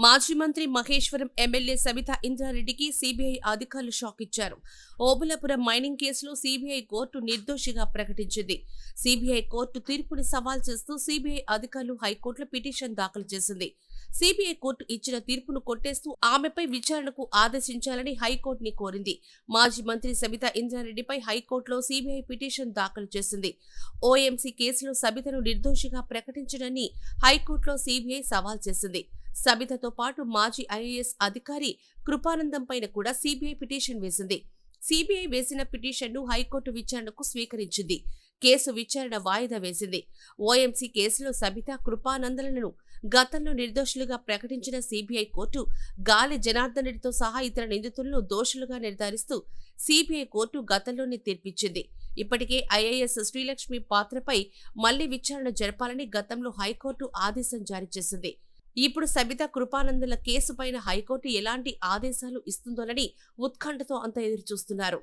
మాజీ మంత్రి Maheshwaram MLA Sabitha ఇంద్రారెడ్డికి CBI అధికారులు షాక్ ఇచ్చారు. ఓబుళాపురం మైనింగ్ కేసులో సీబీఐ కోర్టు నిర్దోషిగా ప్రకటించింది. సీబీఐ కోర్టు తీర్పుని సవాల్ చేస్తూ సీబీఐ అధికారులు హైకోర్టులో పిటిషన్ దాఖలు చేసింది. సీబీఐ కోర్టు ఇచ్చిన తీర్పును కొట్టేస్తూ ఆమెపై విచారణకు ఆదేశించాలని హైకోర్టుని కోరింది. మాజీ మంత్రి సబితా ఇంద్రారెడ్డిపై హైకోర్టులో సీబీఐ పిటిషన్ దాఖలు చేసింది. ఓఎంసీ కేసులో సబితను నిర్దోషిగా ప్రకటించడాన్ని హైకోర్టులో సీబీఐ సవాల్ చేసింది. సబితతో పాటు మాజీ ఐఏఎస్ అధికారి కృపానందం పైన కూడా సీబీఐ పిటిషన్ వేసింది. సీబీఐ వేసిన పిటిషన్ను హైకోర్టు విచారణకు స్వీకరించింది. కేసు విచారణ వాయిదా వేసింది. ఓఎంసీ కేసులో సబిత, కృపానందలను గతంలో నిర్దోషులుగా ప్రకటించిన సీబీఐ కోర్టు గాలి జనార్దన్ రెడ్డితో సహా ఇతర నిందితులను దోషులుగా నిర్ధారిస్తూ సీబీఐ కోర్టు గతంలోనే తీర్పిచ్చింది. ఇప్పటికే ఐఏఎస్ శ్రీలక్ష్మి పాత్రపై మళ్లీ విచారణ జరపాలని గతంలో హైకోర్టు ఆదేశం జారీ చేసింది. ఇప్పుడు సబిత, కృపానందల కేసు పైన హైకోర్టు ఎలాంటి ఆదేశాలు ఇస్తుందోనని ఉత్కంఠతో అంతా ఎదురుచూస్తున్నారు.